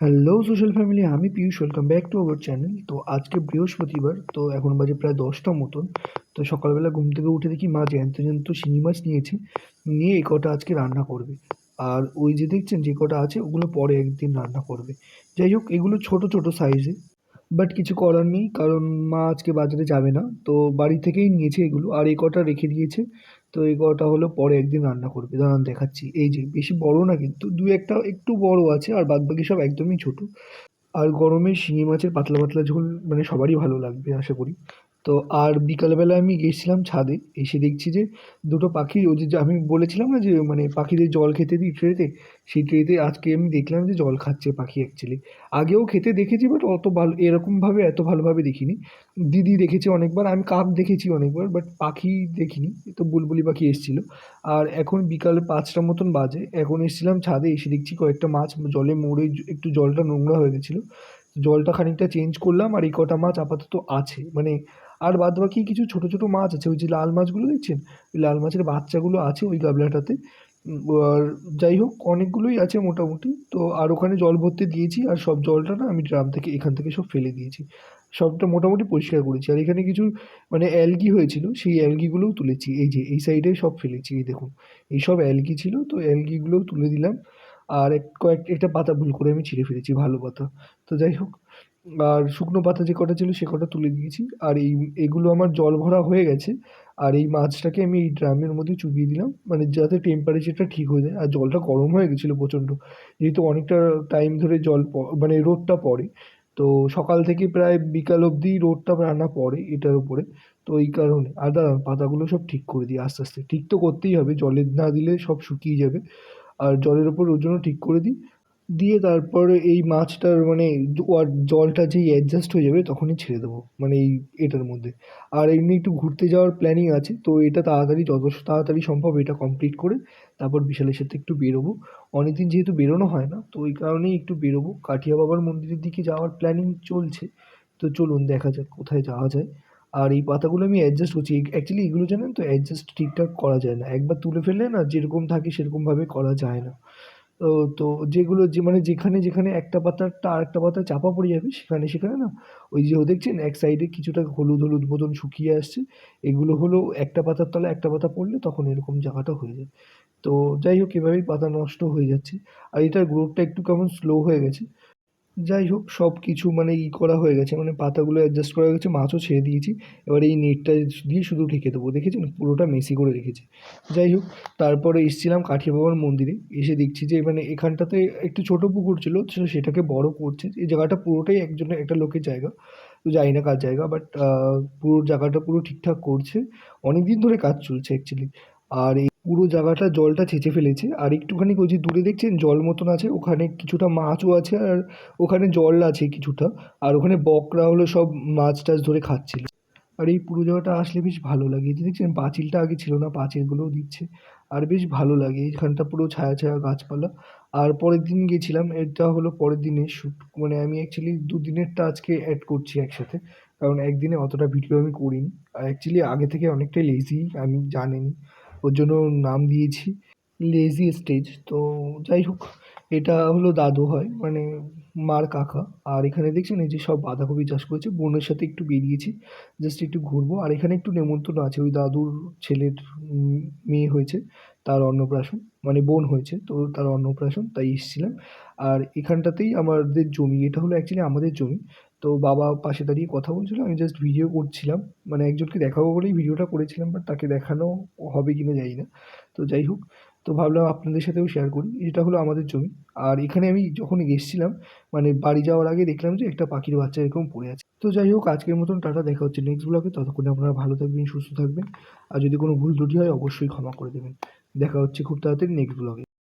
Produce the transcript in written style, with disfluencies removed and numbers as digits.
Hello social family, আমি Piyush. Welcome back to our channel. তো আজকে বৃহস্পতিবার, তো এখন বাজে প্রায় 10টা মতন। তো সকালবেলা ঘুম থেকে উঠে দেখি মা জ্যান্ত জ্যান্ত শিঙি মাছ নিয়েছে, নিয়ে এই কটা আজকে রান্না করবে। আর ওই যে দেখছেন যে কটা আছে ওগুলো পরে একদিন রান্না করবে। যাই হোক, এগুলো ছোট ছোট সাইজে, বাট কিছু করার নেই, কারণ মা আজকে বাজারে যাবে না, তো বাড়ি থেকেই নিয়েছে এগুলো আর এই কটা রেখে দিয়েছে। তো এই কটা হলো পরে একদিন রান্না করবে, দাঁড়ান দেখাচ্ছি। এই যে বেশি বড় না, কিন্তু দু একটা একটু বড় আছে, আর বাদ বাকি সব একদমই ছোট। আর গরমে শিঙি মাছের পাতলা পাতলা ঝোল মানে সবারই ভালো লাগবে আশা করি। তো আর বিকালবেলা আমি গেছিলাম ছাদে, এসে দেখছি যে দুটো পাখি, ওই যে আমি বলেছিলাম না যে মানে পাখিদের জল খেতে দিই ট্রেতে, সেই ট্রেতে আজকে আমি দেখলাম যে জল খাচ্ছে পাখি অ্যাকচুয়ালি। আগেও খেতে দেখেছি, বাট অত ভালো এরকমভাবে এত ভালোভাবে দেখিনি। দিদি দেখেছি অনেকবার, আমি কাক দেখেছি অনেকবার, বাট পাখি দেখিনি। তো বুলবুলি পাখি এসেছিল। আর এখন বিকাল 5টা মতন বাজে, এখন এসেছিলাম ছাদে, এসে দেখছি কয়েকটা মাছ জলে মরে, একটু জলটা নোংরা হয়ে গেছিলো। জলটা খানিকটা চেঞ্জ করলাম, আর এই কটা মাছ আপাতত আছে মানে। আর বাদ বাকি কিছু ছোট ছোট মাছ আছে, ওই যে লাল মাছগুলো দেখছেন, ওই লাল মাছের বাচ্চাগুলো আছে ওই গাবলাটাতে। আর যাই হোক, অনেকগুলোই আছে মোটামুটি। তো আর ওখানে জল ভরতে দিয়েছি, আর সব জলটা না আমি ড্রাম থেকে এখান থেকে সব ফেলে দিয়েছি। সবটা মোটামুটি পরিষ্কার করেছি। আর এখানে কিছু মানে অ্যালগি হয়েছিল, সেই অ্যালগিগুলোও তুলেছি। এই যে এই সাইডে সব ফেলেছি, এই দেখুন। এই সব অ্যালগি ছিল, তো অ্যালগিগুলোও তুলে দিলাম। আর একটা পাতা ভুল করে আমি ছিঁড়ে ফেলেছি, ভালো পাতা। তো যাই হোক, আর শুকনো পাতা যে কটা ছিল সে কটা তুলে দিয়েছি। আর এগুলো আমার জল ভরা হয়ে গেছে। আর এই মাছটাকে আমি এই ড্রামের মধ্যে চুবিয়ে দিলাম, মানে যাতে টেম্পারেচারটা ঠিক হয়ে যায়। আর জলটা গরম হয়ে গেছিলো প্রচণ্ড, যেহেতু অনেকটা টাইম ধরে মানে রোদটা পড়ে। তো সকাল থেকে প্রায় বিকাল অবধি রোদটা টানা পড়ে এটার উপরে। তো এই কারণে আর দাঁড়ান, পাতাগুলো সব ঠিক করে দিই আস্তে আস্তে। ঠিক তো করতেই হবে, জলে না দিলে সব শুকিয়ে যাবে। আর জলের ওপর ওর জন্য ঠিক করে দিই। দিয়ে তারপরে এই মাছটার মানে জলটা যেই অ্যাডজাস্ট হয়ে যাবে তখনই ছেড়ে দেবো, মানে এই এটার মধ্যে। আর এমনি একটু ঘুরতে যাওয়ার প্ল্যানিং আছে, তো এটা তাড়াতাড়ি, যত তাড়াতাড়ি সম্ভব এটা কমপ্লিট করে তারপর বিশালের সাথে একটু বেরোবো। অনেকদিন যেহেতু বেরোনো হয় না, তো ওই কারণেই একটু বেরোবো। কাঠিয়া বাবার মন্দিরের দিকে যাওয়ার প্ল্যানিং চলছে। তো চলুন দেখা যাক কোথায় যাওয়া যায়। আর এই পাতাগুলো আমি অ্যাডজাস্ট করছি, অ্যাকচুয়ালি এগুলো জানেন তো অ্যাডজাস্ট ঠিকঠাক করা যায় না, একবার তুলে ফেললে না যেরকম থাকে সেরকমভাবে করা যায় না। তো তো যেগুলো যে মানে যেখানে যেখানে একটা পাতাটা আরেকটা পাতা চাপা পড়ে যাবে, সেখানে সেখানে না ওই যে দেখছেন এক সাইডে কিছুটা হলুদ হলুদ মতন শুকিয়ে আসছে, এগুলো হলো একটা পাতার তলায় একটা পাতা পড়লে তখন এরকম জায়গাটা হয়ে যায়। তো যাই হোক, এভাবেই পাতা নষ্ট হয়ে যাচ্ছে। আর এটার গ্রোথটা একটু কেমন স্লো হয়ে গেছে। যাই হোক, সব কিছু মানে করা হয়ে গেছে, মানে পাতাগুলো অ্যাডজাস্ট করা হয়ে গেছে, মাছও ছেড়ে দিয়েছি। এবার এই নেটটা দিয়ে শুধু ঢেকে দেবো, দেখেছেন পুরোটা মেসি করে রেখেছে। যাই হোক, তারপরে এসেছিলাম কাঠিয়া বাবার মন্দিরে, এসে দেখছি যে মানে এখানটাতে একটু ছোট পুকুর ছিল, তো সেটাকে বড় করছে। এই জায়গাটা পুরোটাই একজনের একটা লোকের জায়গা, তো জানি না কার জায়গা, বাট পুরো জায়গাটা পুরো ঠিকঠাক করছে। অনেক দিন ধরে কাজ চলছে অ্যাকচুয়ালি। আর এই পুরো জায়গাটা জলটা ছেঁচে ফেলেছে, আর একটুখানি ওই যে দূরে দেখছেন জল মতন আছে, ওখানে কিছুটা মাছও আছে, আর ওখানে জল আছে কিছুটা। আর ওখানে বকরা হলো সব মাছ টাছ ধরে খাচ্ছিল। আর এই পুরো জায়গাটা আসলে বেশ ভালো লাগে, এই যে দেখছেন পাঁচিলটা আগে ছিল না, পাঁচিলগুলোও দিচ্ছে। আর বেশ ভালো লাগে এইখানটা, পুরো ছায়া ছায়া গাছপালা। আর পরের দিন গেছিলাম, এটা হলো পরের দিনের শ্যুট। মানে আমি অ্যাকচুয়ালি দুদিনেরটা আজকে অ্যাড করছি একসাথে, কারণ একদিনে অতটা ভিডিও আমি করিনি। আর অ্যাকচুয়ালি আগে থেকে অনেকটাই লেজি, আমি জানেনই, ওর জন্য নাম দিয়েছি লেজি স্টেজ। তো যাই হোক, এটা হলো দাদু হয় মানে মার কাকা। আর এখানে দেখছেন এই যে সব বাঁধাকপি চাষ করেছে, বোনের সাথে একটু বেরিয়েছি, জাস্ট একটু ঘুরবো। আর এখানে একটু নেমন্তন্ন আছে, ওই দাদুর ছেলের মেয়ে হয়েছে, তার অন্নপ্রাশন, মানে বোন হয়েছে, তো তার অন্নপ্রাশন, তাই এসেছিলাম। আর এখানটাতেই আমাদের জমি, এটা হলো অ্যাকচুয়ালি আমাদের জমি। তো বাবা পাশে দাঁড়িয়ে কথা বলছিল, আমি জাস্ট ভিডিও করছিলাম, মানে একজনকে দেখাবো বলেই ভিডিওটা করেছিলাম, বাট তাকে দেখানো হবে কিনা জানি না। তো যাই হোক, তো ভাবলাম আপনাদের সাথেও শেয়ার করি। এটা হলো আমাদের জমি। আর এখানে আমি যখন এসেছিলাম, মানে বাড়ি যাওয়ার আগে দেখলাম যে একটা পাখির বাচ্চা এরকম পড়ে আছে। তো যাই হোক, আজকের মতন টাটা, দেখা হচ্ছে নেক্সট ব্লগে। ততক্ষণে আপনারা ভালো থাকবেন, সুস্থ থাকবেন। আর যদি কোনো ভুল ত্রুটি হয় অবশ্যই ক্ষমা করে দেবেন। দেখা হচ্ছে খুব তাড়াতাড়ি নেক্সট ব্লগে।